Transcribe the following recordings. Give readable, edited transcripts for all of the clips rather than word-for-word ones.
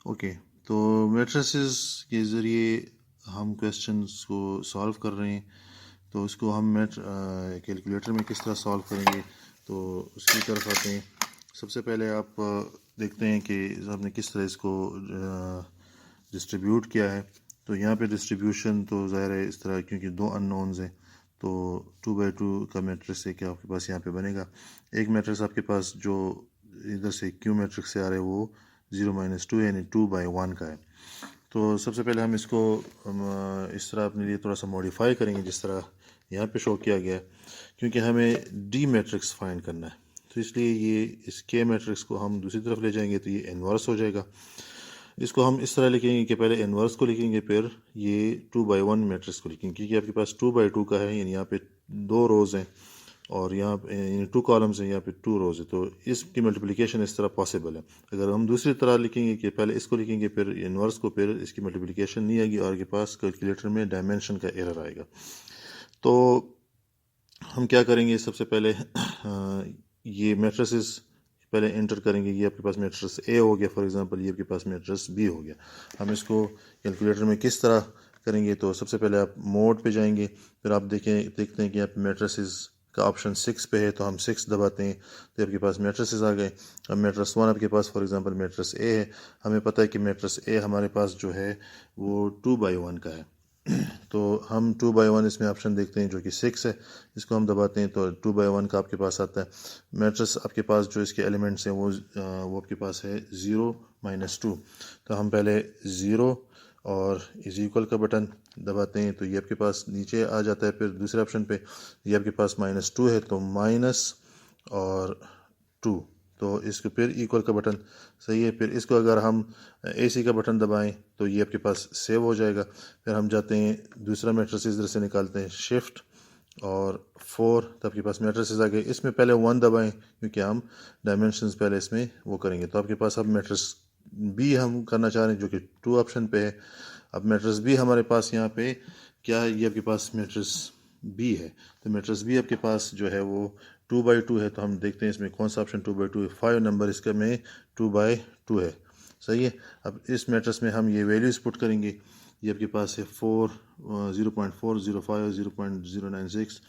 Okay, تو matrices کے ذریعے ہم کویشچنس کو سالو کر رہے ہیں، تو اس کو ہم کیلکولیٹر میں کس طرح سالو کریں گے، تو اس کی طرف آتے ہیں۔ سب سے پہلے آپ دیکھتے ہیں کہ ہم نے کس طرح اس کو ڈسٹریبیوٹ کیا ہے۔ تو یہاں پہ ڈسٹریبیوشن تو ظاہر ہے اس طرح، کیونکہ دو ان نونز ہیں، تو 2x2 کا میٹرکس ہے کہ آپ کے پاس یہاں پہ بنے گا۔ ایک میٹرکس آپ کے پاس جو ادھر سے کیو میٹرکس سے آ رہا ہے وہ 0-2 یعنی 2/1 کا ہے۔ تو سب سے پہلے ہم اس کو اس طرح اپنے لیے تھوڑا سا موڈیفائی کریں گے جس طرح یہاں پہ شو کیا گیا ہے، کیونکہ ہمیں ڈی میٹرکس فائنڈ کرنا ہے، تو اس لیے یہ اس کے میٹرکس کو ہم دوسری طرف لے جائیں گے تو یہ انورس ہو جائے گا۔ اس کو ہم اس طرح لکھیں گے کہ پہلے انورس کو لکھیں گے، پھر یہ 2/1 میٹرکس کو لکھیں گے، کیونکہ آپ کے پاس 2/2 کا ہے، یعنی یہاں پہ 2 روز ہیں اور یہاں پہ 2 کالمز ہیں، یہاں پہ 2 روز ہے، تو اس کی ملٹیپلیکیشن اس طرح پاسبل ہے۔ اگر ہم دوسری طرح لکھیں گے کہ پہلے اس کو لکھیں گے پھر انورس کو، پھر اس کی ملٹیپلیکیشن نہیں آئے گی اور آپ کے پاس کیلکولیٹر میں ڈائمینشن کا ایرر آئے گا۔ تو ہم کیا کریں گے، سب سے پہلے یہ میٹریسز پہلے انٹر کریں گے۔ یہ آپ کے پاس میٹرس اے ہو گیا فار ایگزامپل، یہ آپ کے پاس میٹرس بی ہو گیا۔ ہم اس کو کیلکولیٹر میں کس طرح کریں گے، تو سب سے پہلے آپ موڈ پہ جائیں گے، پھر آپ دیکھتے ہیں کہ یہاں پہ میٹریسز کا آپشن 6 پہ ہے، تو ہم 6 دباتے ہیں تو آپ کے پاس میٹریسز آ گئے۔ اب میٹرس 1 آپ کے پاس فار ایگزامپل میٹرس اے ہے، ہمیں پتہ ہے کہ میٹرس اے ہمارے پاس جو ہے وہ 2/1 کا ہے، تو ہم 2/1 اس میں آپشن دیکھتے ہیں جو کہ 6 ہے، اس کو ہم دباتے ہیں تو 2/1 کا آپ کے پاس آتا ہے۔ میٹرس آپ کے پاس جو اس کے ایلیمنٹس ہیں وہ آپ کے پاس ہے 0-2، تو ہم پہلے 0 اور از ایکول کا بٹن دباتے ہیں تو یہ آپ کے پاس نیچے آ جاتا ہے۔ پھر دوسرے آپشن پہ یہ آپ کے پاس -2 ہے، تو مائنس اور 2، تو اس کو پھر ایکول کا بٹن صحیح ہے۔ پھر اس کو اگر ہم اے سی کا بٹن دبائیں تو یہ آپ کے پاس سیو ہو جائے گا۔ پھر ہم جاتے ہیں دوسرا میٹرس ادھر سے نکالتے ہیں شفٹ اور 4، تو آپ کے پاس میٹرسز آ گئے۔ اس میں پہلے 1 دبائیں کیونکہ ہم ڈائمینشنز پہلے اس میں وہ کریں گے، تو آپ کے پاس اب میٹرس بی ہم کرنا چاہ رہے ہیں جو کہ 2 آپشن پہ ہے۔ اب میٹرس بی ہمارے پاس یہاں پہ کیا ہے، یہ آپ کے پاس میٹرس بی ہے، تو میٹرس بی آپ کے پاس جو ہے وہ 2/2 ہے، تو ہم دیکھتے ہیں اس میں کون سا آپشن 2/2 ہے۔ 5 نمبر اس کا میں 2/2 ہے، صحیح ہے۔ اب اس میٹرس میں ہم یہ ویلیوز پٹ کریں گے، یہ آپ کے پاس ہے 4 0.405 0.096،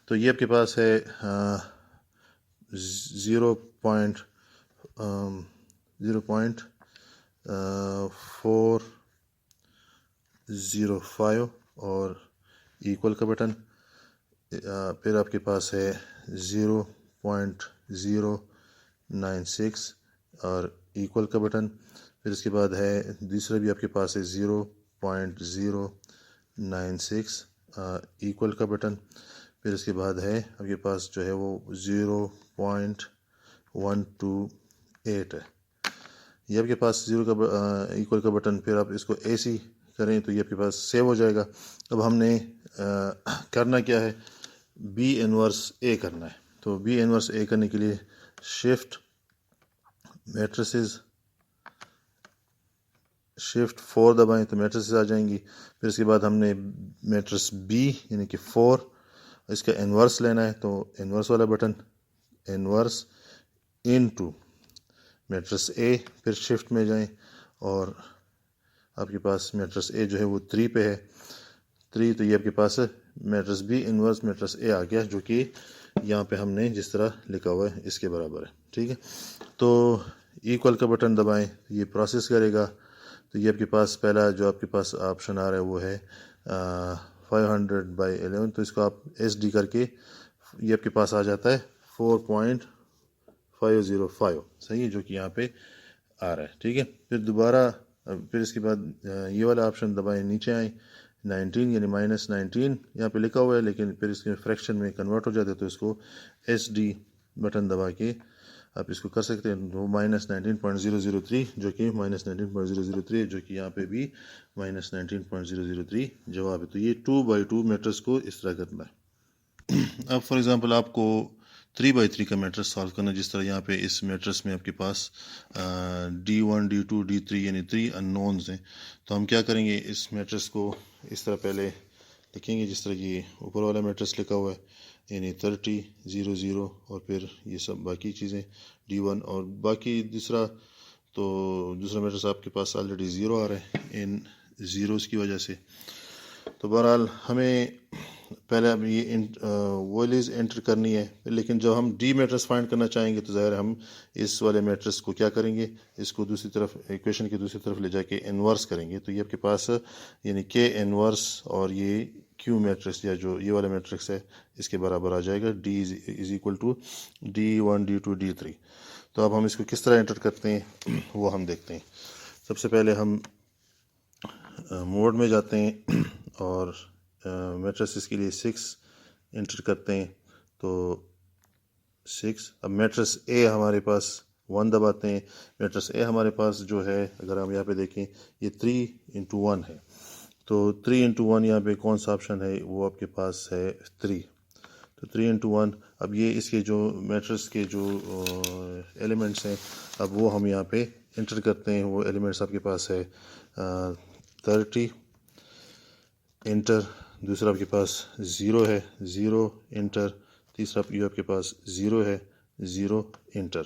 تو یہ آپ کے پاس ہے 0.405 اور ایکول کا بٹن، پھر آپ کے پاس ہے 0.096 اور ایکول کا بٹن، پھر اس کے بعد ہے دوسرا بھی آپ کے پاس ہے 0.096 ایکول کا بٹن، پھر اس کے بعد ہے آپ کے پاس جو ہے وہ 0.128 ہے، یہ آپ کے پاس 0 کا ایکول کا بٹن۔ پھر آپ اس کو اے سی کریں تو یہ آپ کے پاس سیو ہو جائے گا۔ اب ہم نے کرنا کیا ہے، بی انورس اے کرنا ہے، تو بی انورس اے کرنے کے لیے شفٹ میٹریسز شفٹ 4 دبائیں تو میٹریسز آ جائیں گی۔ پھر اس کے بعد ہم نے میٹرس بی یعنی کہ 4 اس کا انورس لینا ہے، تو انورس والا button, inverse into matrices A, پھر شفٹ میں جائیں اور آپ کے پاس میٹرس اے جو ہے وہ 3 پہ ہے، 3، تو یہ آپ کے پاس matrix B inverse matrix A آ گیا، جو کہ یہاں پہ ہم نے جس طرح لکھا ہوا ہے اس کے برابر ہے، ٹھیک ہے۔ تو ایکول کا بٹن دبائیں، یہ پروسیس کرے گا، تو یہ آپ کے پاس پہلا جو آپ کے پاس آپشن آ رہا ہے وہ ہے 500/11، تو اس کو آپ ایس ڈی کر کے یہ آپ کے پاس آ جاتا ہے 4.505، صحیح ہے، جو کہ یہاں پہ آ رہا ہے، ٹھیک ہے۔ پھر دوبارہ پھر اس کے بعد یہ والا آپشن دبائیں، نیچے آئیں 19 یعنی -19 یہاں پہ لکھا ہوا ہے لیکن پھر اس کے فریکشن میں کنورٹ ہو جاتا ہے، تو اس کو ایس ڈی بٹن دبا کے آپ اس کو کر سکتے ہیں، وہ -19.003 جو کہ -19.003 جو کہ یہاں پہ بھی -19.003 جواب ہے۔ تو یہ 2/2 میٹرس کو اس طرح کرنا ہے۔ اب فار ایگزامپل آپ کو 3/3 کا میٹرس سالو کرنا، جس طرح یہاں پہ اس میٹرس میں آپ کے پاس D1 D2 D3 یعنی 3 ان نونز ہیں، تو ہم کیا کریں گے، اس میٹرس کو اس طرح پہلے لکھیں گے جس طرح یہ اوپر والا میٹرس لکھا ہوا ہے، یعنی 30 0 0 اور پھر یہ سب باقی چیزیں D1 اور باقی دوسرا تو دوسرا میٹرس آپ کے پاس آلریڈی 0 آ رہا ہے ان زیروز کی وجہ سے. تو بہرحال ہمیں پہلے اب یہ ویلیوز انٹر کرنی ہے، لیکن جب ہم ڈی میٹرس فائنڈ کرنا چاہیں گے تو ظاہر ہم اس والے میٹرس کو کیا کریں گے، اس کو دوسری طرف ایکویشن کی دوسری طرف لے جا کے انورس کریں گے. تو یہ آپ کے پاس یعنی کے انورس اور یہ کیو میٹرکس یا جو یہ والا میٹرکس ہے اس کے برابر آ جائے گا. D is equal to D1 D2 D3. تو اب ہم اس کو کس طرح انٹر کرتے ہیں وہ ہم دیکھتے ہیں. سب سے پہلے ہم موڈ میں جاتے ہیں اور میٹرسز کے لیے 6 انٹر کرتے ہیں. تو 6. اب میٹرس اے ہمارے پاس 1 دباتے ہیں. میٹرس اے ہمارے پاس جو ہے اگر ہم یہاں پہ دیکھیں یہ 3×1 ہے. تو 3×1 یہاں پہ کون سا آپشن ہے، وہ آپ کے پاس ہے 3. تو 3×1. اب یہ اس کے جو میٹرس کے جو ایلیمنٹس ہیں اب وہ ہم یہاں پہ انٹر کرتے ہیں. وہ ایلیمنٹس آپ کے پاس ہے 30 انٹر، دوسرا آپ کے پاس 0 ہے 0 انٹر، تیسرا یہ آپ کے پاس 0 ہے 0 انٹر.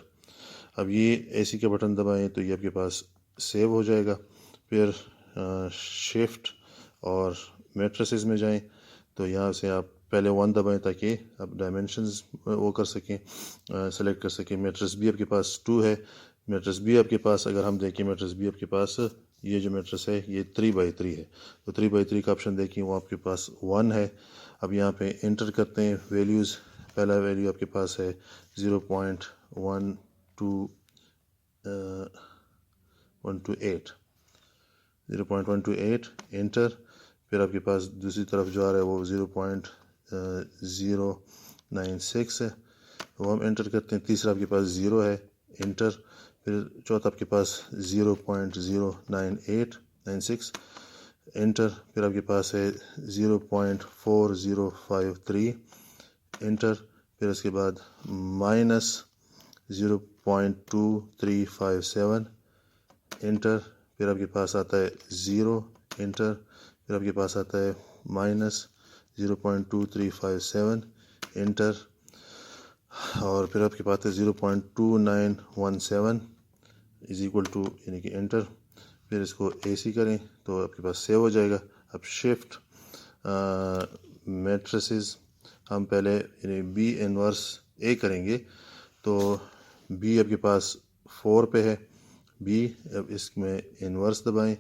اب یہ AC کا بٹن دبائیں تو یہ آپ کے پاس سیو ہو جائے گا. پھر شفٹ اور میٹرسز میں جائیں تو یہاں سے آپ پہلے 1 دبائیں تاکہ آپ ڈائمینشنز وہ کر سکیں، سلیکٹ کر سکیں. میٹرس بی آپ کے پاس 2 ہے. میٹرس بی آپ کے پاس اگر ہم دیکھیں میٹرس بی آپ کے پاس یہ جو میٹرس ہے یہ 3×3 ہے. تو 3×3 کا آپشن دیکھیں وہ آپ کے پاس 1 ہے. اب یہاں پہ انٹر کرتے ہیں ویلیوز. پہلا ویلیو آپ کے پاس ہے 0.128 انٹر. پھر آپ کے پاس دوسری طرف جو آ رہا ہے وہ 0.096 ہے، وہ ہم انٹر کرتے ہیں. تیسرا آپ کے پاس 0 ہے انٹر. پھر چوتھا آپ کے پاس 0.09896 انٹر. پھر آپ کے پاس ہے 0.4053 انٹر. پھر اس کے بعد مائنس 0.2357 انٹر. پھر آپ کے پاس آتا ہے 0 انٹر. پھر آپ کے پاس آتا ہے مائنس 0.2357 انٹر. اور پھر آپ کے پاس ہے 0.2917 از اکول ٹو یعنی کہ انٹر. پھر اس کو AC کریں تو آپ کے پاس سیو ہو جائے گا. اب شفٹ میٹرسز ہم پہلے یعنی B انورس A کریں گے. تو B آپ کے پاس 4 پہ ہے. B اب اس میں انورس دبائیں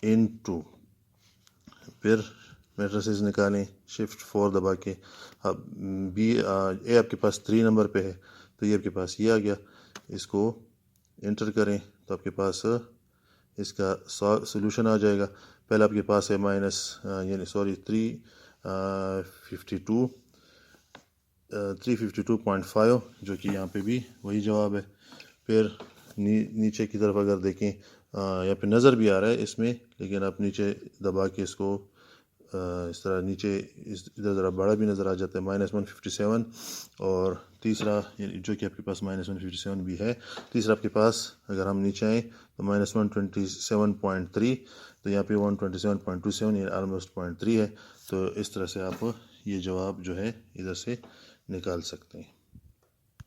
انٹو، پھر میٹرسز نکالیں شفٹ 4 دبا کے. اب A آپ کے پاس 3 نمبر پہ ہے تو یہ آپ کے پاس یہ آ گیا. اس کو انٹر کریں تو آپ کے پاس اس کا سولوشن آ جائے گا. پہلے آپ کے پاس ہے مائنس یعنی 352.5 جو کہ یہاں پہ بھی وہی جواب ہے. پھر نیچے کی طرف اگر دیکھیں یہاں پہ نظر بھی آ رہا ہے اس میں، لیکن آپ نیچے دبا کے اس کو اس طرح نیچے ادھر ذرا بڑا بھی نظر آ جاتا ہے -157. اور تیسرا جو کہ آپ کے پاس -157 بھی ہے. تیسرا آپ کے پاس اگر ہم نیچے آئیں تو -127.3 تو یہاں پہ 127.27 یعنی آلموسٹ 0.3 ہے. تو اس طرح سے آپ یہ جواب جو ہے ادھر سے نکال سکتے ہیں.